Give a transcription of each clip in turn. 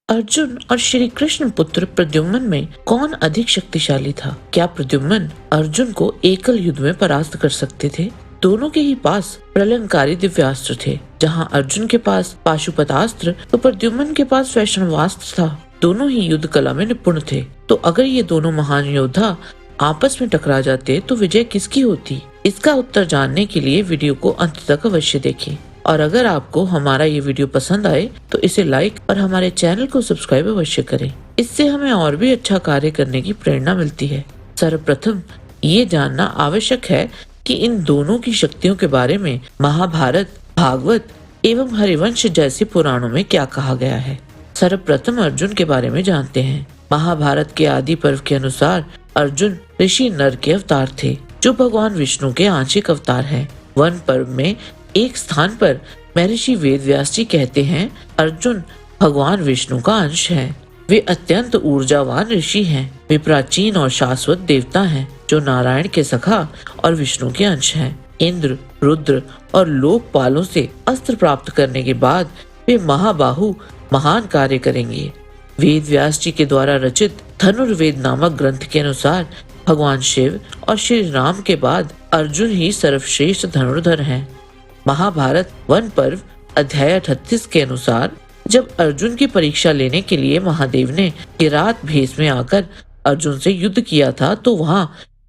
अर्जुन और श्री कृष्ण पुत्र प्रद्युम्न में कौन अधिक शक्तिशाली था? क्या प्रद्युम्न अर्जुन को एकल युद्ध में परास्त कर सकते थे? दोनों के ही पास प्रलयंकारी दिव्यास्त्र थे। जहां अर्जुन के पास पाशुपतास्त्र तो प्रद्युम्न के पास वैष्णवास्त्र था। दोनों ही युद्ध कला में निपुण थे। तो अगर ये दोनों महान योद्धा आपस में टकरा जाते तो विजय किसकी होती? इसका उत्तर जानने के लिए वीडियो को अंत तक अवश्य देखें। और अगर आपको हमारा ये वीडियो पसंद आए तो इसे लाइक और हमारे चैनल को सब्सक्राइब अवश्य करें। इससे हमें और भी अच्छा कार्य करने की प्रेरणा मिलती है। सर्वप्रथम ये जानना आवश्यक है कि इन दोनों की शक्तियों के बारे में महाभारत, भागवत एवं हरिवंश जैसे पुराणों में क्या कहा गया है। सर्वप्रथम अर्जुन के बारे में जानते हैं। महाभारत के आदि पर्व के अनुसार अर्जुन ऋषि नर के अवतार थे, जो भगवान विष्णु के आंशिक अवतार हैं। वन पर्व में एक स्थान पर महर्षि वेदव्यास जी कहते हैं, अर्जुन भगवान विष्णु का अंश है। वे अत्यंत ऊर्जावान ऋषि हैं। वे प्राचीन और शाश्वत देवता हैं, जो नारायण के सखा और विष्णु के अंश हैं। इंद्र, रुद्र और लोकपालों से अस्त्र प्राप्त करने के बाद वे महाबाहु महान कार्य करेंगे। वेदव्यास जी के द्वारा रचित धनुर्वेद नामक ग्रंथ के अनुसार भगवान शिव और श्री राम के बाद अर्जुन ही सर्वश्रेष्ठ धनुर्धर हैं। महाभारत वन पर्व अध्याय 38 के अनुसार जब अर्जुन की परीक्षा लेने के लिए महादेव ने किरात भेष में आकर अर्जुन से युद्ध किया था, तो वहां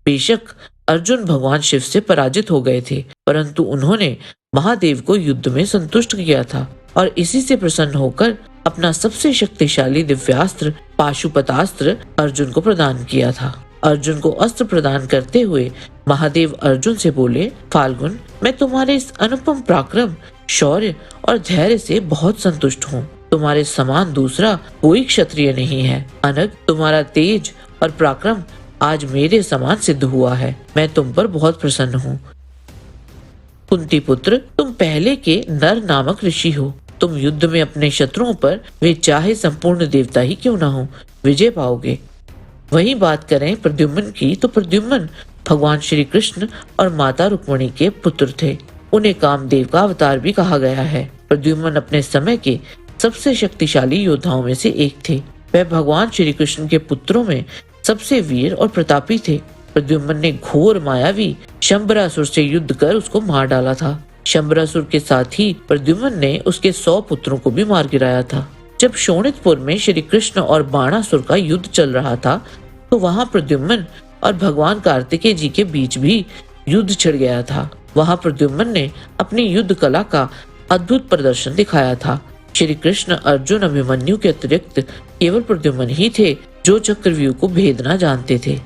बेशक अर्जुन भगवान शिव से पराजित हो गए थे, परंतु उन्होंने महादेव को युद्ध में संतुष्ट किया था और इसी से प्रसन्न होकर अपना सबसे शक्तिशाली दिव्यास्त्र पाशुपतास्त्र अर्जुन को प्रदान किया था। अर्जुन को अस्त्र प्रदान करते हुए महादेव अर्जुन से बोले, फाल्गुन, मैं तुम्हारे इस अनुपम पराक्रम, शौर्य और धैर्य से बहुत संतुष्ट हूँ। तुम्हारे समान दूसरा कोई क्षत्रिय नहीं है। अनग, तुम्हारा तेज और पराक्रम आज मेरे समान सिद्ध हुआ है। मैं तुम पर बहुत प्रसन्न हूँ। कुंती पुत्र, तुम पहले के नर नामक ऋषि हो। तुम युद्ध में अपने शत्रुओं पर, वे चाहे संपूर्ण देवता ही क्यों न हो, विजय पाओगे। वही बात करें प्रद्युम्न की, तो प्रद्युम्न भगवान श्री कृष्ण और माता रुक्मिणी के पुत्र थे। उन्हें कामदेव का अवतार भी कहा गया है। प्रद्युम्न अपने समय के सबसे शक्तिशाली योद्धाओं में से एक थे। वह भगवान श्री कृष्ण के पुत्रों में सबसे वीर और प्रतापी थे। प्रद्युम्न ने घोर मायावी शंबरासुर से युद्ध कर उसको मार डाला था। शंबरासुर के साथ ही प्रद्युम्न ने उसके 100 पुत्रों को भी मार गिराया था। जब शोणितपुर में श्री कृष्ण और बाणासुर का युद्ध चल रहा था, तो वहां प्रद्युम्न और भगवान कार्तिकेय जी के बीच भी युद्ध छिड़ गया था। वहां प्रद्युम्न ने अपनी युद्ध कला का अद्भुत प्रदर्शन दिखाया था। श्री कृष्ण, अर्जुन, अभिमन्यु के अतिरिक्त केवल प्रद्युम्न ही थे जो चक्रव्यूह को भेदना जानते थे।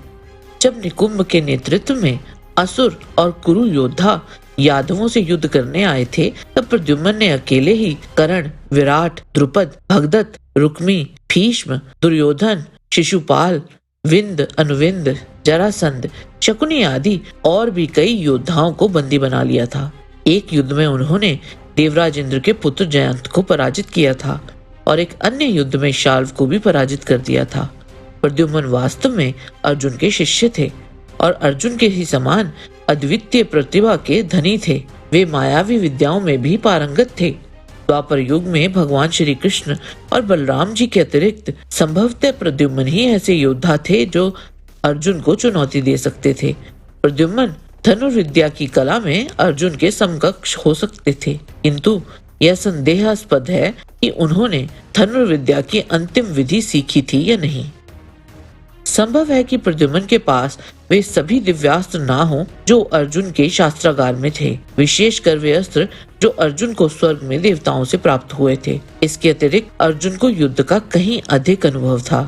जब निकुंभ के नेतृत्व में असुर और कुरु योद्धा यादवों से युद्ध करने आए थे, तब प्रद्युम्न ने अकेले ही कर्ण, विराट, द्रुपद, भगदत्त, रुक्मी, भीष्म, दुर्योधन, शिशुपाल, विंद, अनुविंद, जरासंध, शकुनी आदि और भी कई योद्धाओं को बंदी बना लिया था। एक युद्ध में उन्होंने देवराज इंद्र के पुत्र जयंत को पराजित किया था और एक अन्य युद्ध में शाल्व को भी पराजित कर दिया था। प्रद्युम्न वास्तव में अर्जुन के शिष्य थे और अर्जुन के ही समान अद्वितीय प्रतिभा के धनी थे। वे मायावी विद्याओं में भी पारंगत थे। द्वापर युग में भगवान श्री कृष्ण और बलराम जी के अतिरिक्त संभवतः प्रद्युम्न ही ऐसे योद्धा थे जो अर्जुन को चुनौती दे सकते थे। प्रद्युम्न धनुर्विद्या की कला में अर्जुन के समकक्ष हो सकते थे, किंतु यह संदेहास्पद है कि उन्होंने धनुर्विद्या की अंतिम विधि सीखी थी या नहीं। संभव है कि प्रद्युम्न के पास वे सभी दिव्यास्त्र ना हो जो अर्जुन के शास्त्रागार में थे, विशेषकर वे अस्त्र जो अर्जुन को स्वर्ग में देवताओं से प्राप्त हुए थे। इसके अतिरिक्त अर्जुन को युद्ध का कहीं अधिक अनुभव था,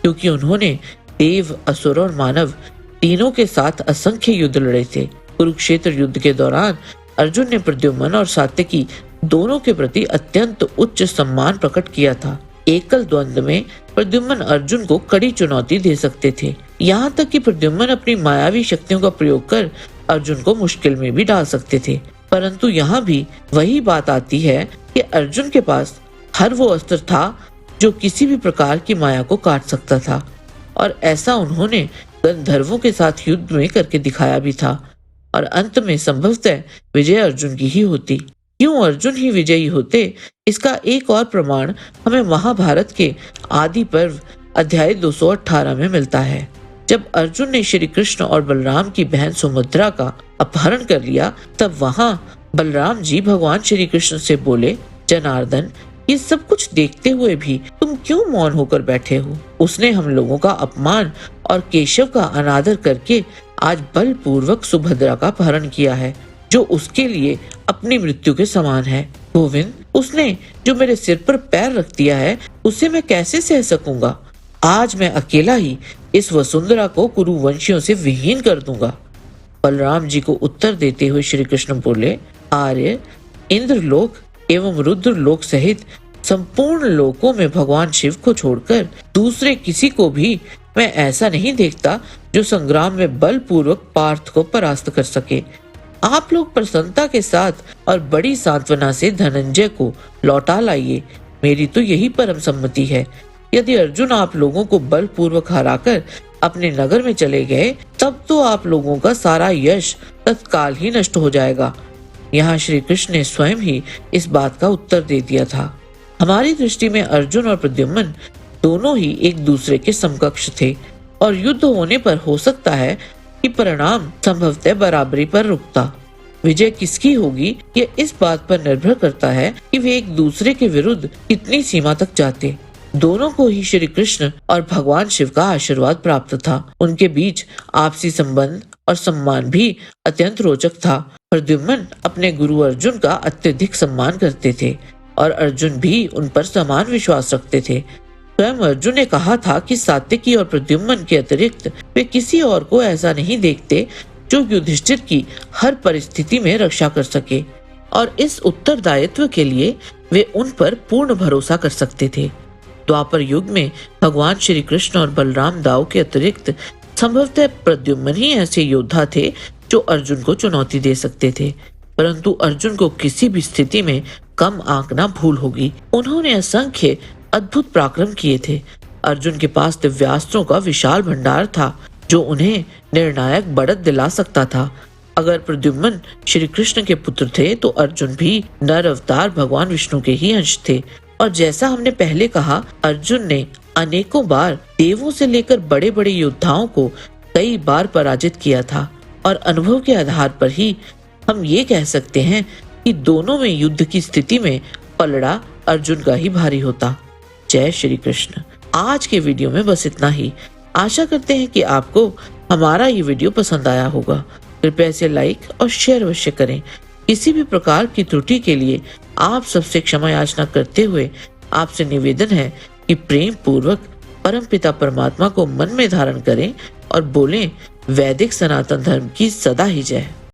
क्योंकि उन्होंने देव, असुर और मानव तीनों के साथ असंख्य युद्ध लड़े थे। कुरुक्षेत्र युद्ध के दौरान अर्जुन ने प्रद्युम्न और सात्यकी दोनों के प्रति अत्यंत उच्च सम्मान प्रकट किया था। एकल द्वंद्व में प्रद्युम्न अर्जुन को कड़ी चुनौती दे सकते थे। यहाँ तक कि प्रद्युम्न अपनी मायावी शक्तियों का प्रयोग कर अर्जुन को मुश्किल में भी डाल सकते थे। परंतु यहाँ भी वही बात आती है कि अर्जुन के पास हर वो अस्त्र था जो किसी भी प्रकार की माया को काट सकता था, और ऐसा उन्होंने गंधर्वों के साथ युद्ध में करके दिखाया भी था, और अंत में संभवतः विजय अर्जुन की ही होती। क्यों अर्जुन ही विजयी होते, इसका एक और प्रमाण हमें महाभारत के आदि पर्व अध्याय 218 में मिलता है। जब अर्जुन ने श्री कृष्ण और बलराम की बहन सुभद्रा का अपहरण कर लिया, तब वहां बलराम जी भगवान श्री कृष्ण से बोले, जनार्दन, ये सब कुछ देखते हुए भी तुम क्यों मौन होकर बैठे हो? उसने हम लोगों का अपमान और केशव का अनादर करके आज बलपूर्वक सुभद्रा का अपहरण किया है, जो उसके लिए अपनी मृत्यु के समान है। गोविंद, उसने जो मेरे सिर पर पैर रख दिया है, उसे मैं कैसे सह सकूंगा? आज मैं अकेला ही इस वसुंधरा को कुरुवंशियों से विहीन कर दूंगा। बलराम जी को उत्तर देते हुए श्री कृष्ण बोले, आर्य, इंद्रलोक एवं रुद्र लोक सहित संपूर्ण लोकों में भगवान शिव को छोड़कर दूसरे किसी को भी मैं ऐसा नहीं देखता जो संग्राम में बलपूर्वक पार्थ को परास्त कर सके। आप लोग प्रसन्नता के साथ और बड़ी सांत्वना से धनंजय को लौटा लाइए, मेरी तो यही परम सम्मति है। यदि अर्जुन आप लोगों को बलपूर्वक हराकर अपने नगर में चले गए, तब तो आप लोगों का सारा यश तत्काल ही नष्ट हो जाएगा। यहाँ श्री कृष्ण ने स्वयं ही इस बात का उत्तर दे दिया था। हमारी दृष्टि में अर्जुन और प्रद्युम्न दोनों ही एक दूसरे के समकक्ष थे और युद्ध होने पर हो सकता है कि परिणाम संभवतः बराबरी पर रुकता। विजय किसकी होगी, ये इस बात पर निर्भर करता है कि वे एक दूसरे के विरुद्ध कितनी सीमा तक जाते। दोनों को ही श्री कृष्ण और भगवान शिव का आशीर्वाद प्राप्त था। उनके बीच आपसी संबंध और सम्मान भी अत्यंत रोचक था। प्रद्युम्न अपने गुरु अर्जुन का अत्यधिक सम्मान करते थे और अर्जुन भी उन पर समान विश्वास रखते थे। स्वयं अर्जुन ने कहा था कि सात्विकी और प्रद्युम्न के अतिरिक्त वे किसी और को ऐसा नहीं देखते जो युधिष्ठिर की हर परिस्थिति में रक्षा कर सके, और इस उत्तरदायित्व के लिए वे उन पर पूर्ण भरोसा कर सकते थे। द्वापर युग में भगवान श्री कृष्ण और बलराम दाऊ के अतिरिक्त संभवतः प्रद्युम्न ही ऐसे योद्धा थे जो अर्जुन को चुनौती दे सकते थे, परंतु अर्जुन को किसी भी स्थिति में कम आंकना भूल होगी। उन्होंने असंख्य अद्भुत पराक्रम किए थे। अर्जुन के पास दिव्यास्त्रों का विशाल भंडार था जो उन्हें निर्णायक बढ़त दिला सकता था। अगर प्रद्युम्न श्री कृष्ण के पुत्र थे तो अर्जुन भी नर अवतार भगवान विष्णु के ही अंश थे, और जैसा हमने पहले कहा, अर्जुन ने अनेकों बार देवों से लेकर बड़े बड़े योद्धाओं को कई बार पराजित किया था, और अनुभव के आधार पर ही हम ये कह सकते हैं कि दोनों में युद्ध की स्थिति में पलड़ा अर्जुन का ही भारी होता। जय श्री कृष्ण। आज के वीडियो में बस इतना ही। आशा करते हैं कि आपको हमारा ये वीडियो पसंद आया होगा। कृपया इसे लाइक और शेयर अवश्य करें। किसी भी प्रकार की त्रुटि के लिए आप सबसे क्षमा याचना करते हुए आपसे निवेदन है कि प्रेम पूर्वक परमपिता परमात्मा को मन में धारण करें और बोलें, वैदिक सनातन धर्म की सदा ही जय।